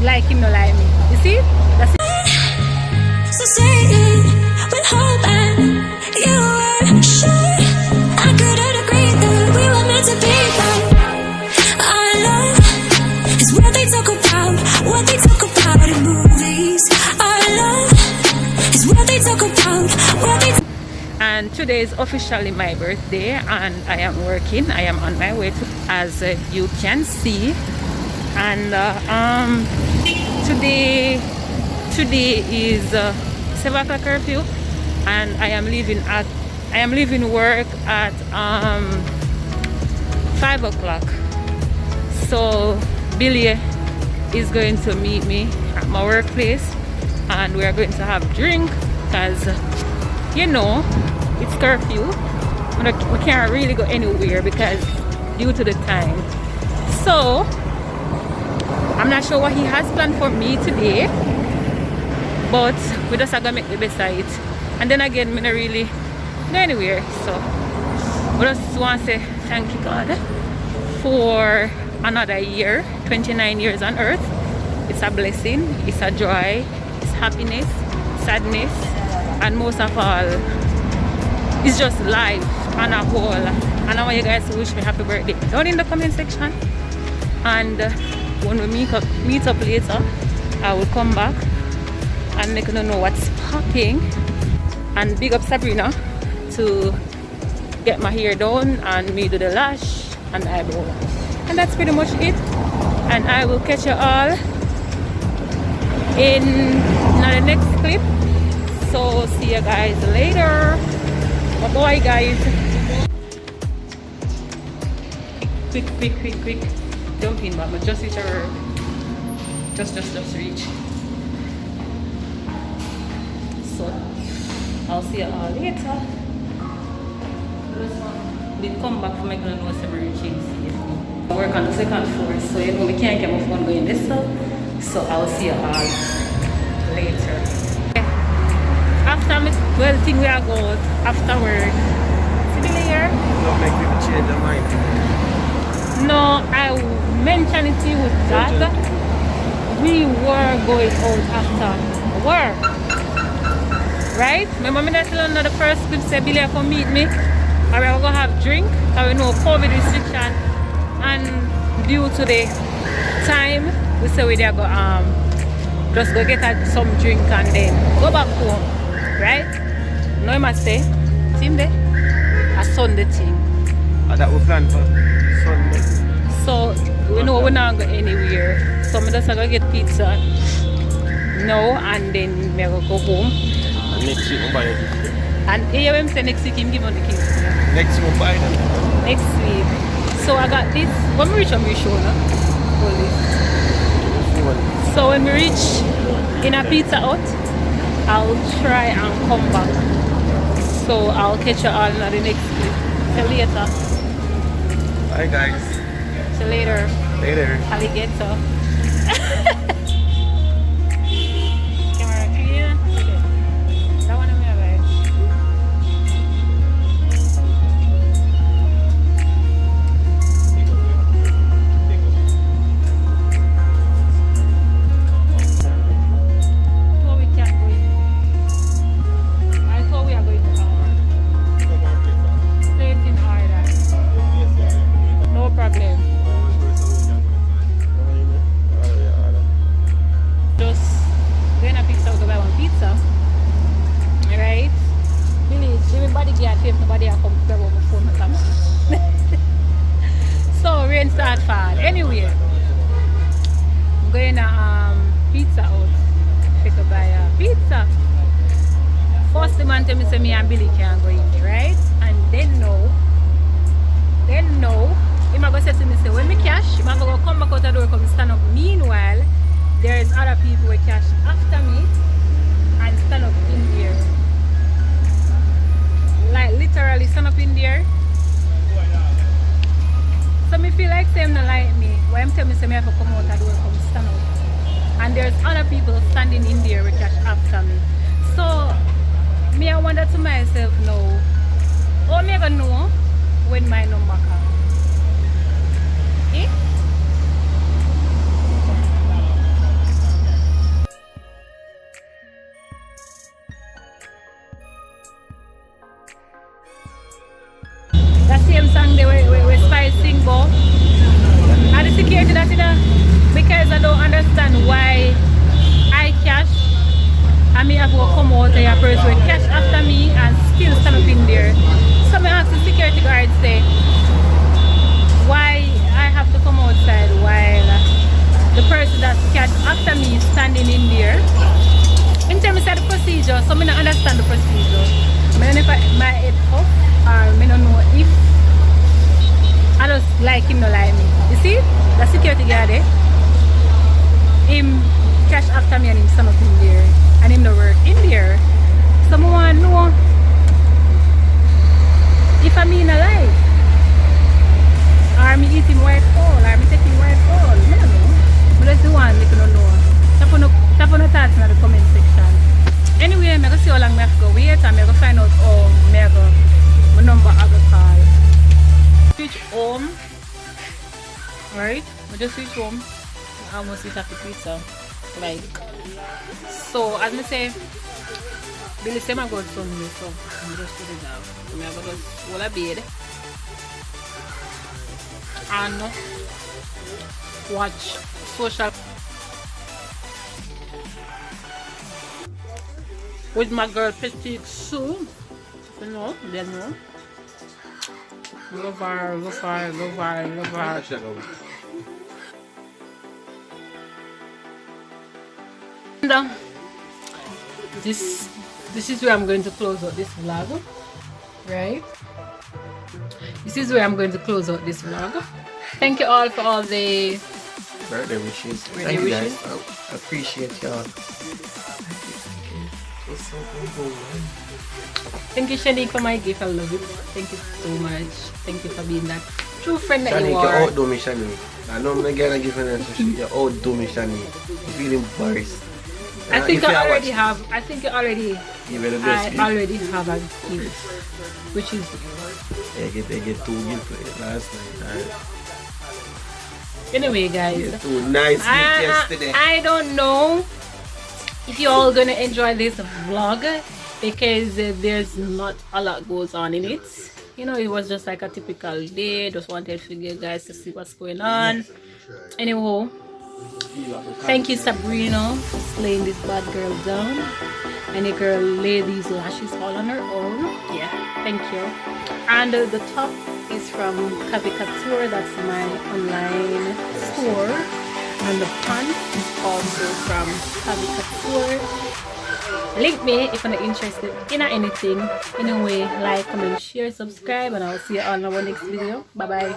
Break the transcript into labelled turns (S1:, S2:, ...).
S1: like him, no like me. You see? That's it.
S2: So say it with hope and you were sure I couldn't agree that we were meant to be. But our love is what they talk about in movies. Our love is what they talk about,
S1: And today is officially my birthday, and I am working. I am on my way to, as you can see. And today is 7 o'clock curfew, and I am leaving work at 5 o'clock. So Billy is going to meet me at my workplace, and we are going to have drink because you know it's curfew. We can't really go anywhere because due to the time. So I'm not sure what he has planned for me today, but we just are gonna make the best of it. And then again, we don't really go anywhere. So we just want to say thank you, God, for another year, 29 years on earth. It's a blessing, it's a joy, it's happiness, sadness, and most of all, it's just life on a whole. And I want you guys to wish me happy birthday down in the comment section. And when we meet up later, I will come back and make you know what's popping. And big up Sabrina to get my hair done and me do the lash and eyebrow. And that's pretty much it. And I will catch you all in the next clip. So see you guys later. Bye bye guys. Quick. Jump in, but just reach our just reach. So I'll see you all later. This one did come back from making a noise of reaching. I work on the second floor, so you know we can't get my phone going this stuff. So I'll see you all later. After me, well, thing we are going afterward. See the layer?
S3: Don't make people change their mind.
S1: No, I mentioned it to you that we were going out after work. Right? Remember me that tell you the first clip say Billy come meet me. Or we're gonna have drink. Because we know COVID restriction. And due to the time, we say we there go just go get some drink and then go back home. Right? No, you must say, team there, a Sunday thing.
S3: And that we plan for Sunday.
S1: So we know we're not going anywhere. So I'm just gonna get pizza now and then we go home.
S3: And next week we'll buy a gift.
S1: And here when say next week him give on the kids.
S3: Next week we'll buy them.
S1: Next week. So I got this. When we reach on we show now. So when we reach in a Pizza Hut, I'll try and come back. So I'll catch you all in the next clip. See you later.
S3: Bye guys.
S1: See you later.
S3: Later.
S1: Alligator. Camera clear. Okay. That one I'm gonna buy. So rain start fall. Anyway, I'm going to Pizza Hut to buy a pizza. First the man tell me say me and Billy can't go in there, right? And then no, he might go say to me say when me cash, he might go come back out the door come stand up. Meanwhile, there is other people who cash after me and stand up in there. Like literally stand up in there. So me feel like them not like me. Why I'm telling me say me have to come out the door come stand up. And there's other people standing in there with cash after me. So me I wonder to myself now, how me gonna know when my number comes? Eh? out and your person will catch after me and still stand up in there. So I asked the security guard say why I have to come outside while the person that's catch after me is standing in there. In terms of the procedure, so I don't understand the procedure. I don't know if my head off or I don't know if I just like him, not like me. You see? The security guard there, him catch after me and him stand up in there and him no work in there. Someone know if I mean a lie. Or me eating white fall, or me taking white fall. I don't know. But that's the one you don't know. Tap on the thoughts in the comment section. Anyway, I'm going to see how long I have to go wait and I'm going to find out how my number I go call. Switch home. Alright, we just switch home. I almost eat after pizza. Like, so as I say, Billy say I go to somewhere, so I'm just put it down. So I'm going to just hold a bed and watch social with my girl Petite Sue. You know, they know. Go far, go far, go far, go far. And this is where I'm going to close out this vlog, right? This is where I'm going to close out this vlog. Thank you all for all the
S3: birthday wishes.
S1: Thank you guys.
S3: I appreciate y'all.
S1: Thank you, Shanique, for my gift. I love it. Thank you so much. Thank you for being that true friend that
S3: Shanique,
S1: you are.
S3: you outdo me, Shanique. I know I'm not gonna give an answer. You outdo me, Shanique. You feel embarrassed.
S1: I think I already have. I think you already.
S3: I
S1: already have a gift, which is.
S3: I get 2 gifts last night.
S1: Anyway, guys.
S3: Yeah, 2 nice gifts yesterday.
S1: I don't know if you all gonna enjoy this vlog because there's not a lot goes on in it. You know, it was just like a typical day. Just wanted for you guys to see what's going on. Anyway, thank you, Sabrina, for slaying this bad girl down. And the girl laid these lashes all on her own. Yeah, thank you. And the top is from Cavi Couture. That's my online store. And the pants is also from Cavi Couture. Link me if you're interested in anything. Anyway, like, comment, share, subscribe, and I'll see you all in our next video. Bye bye.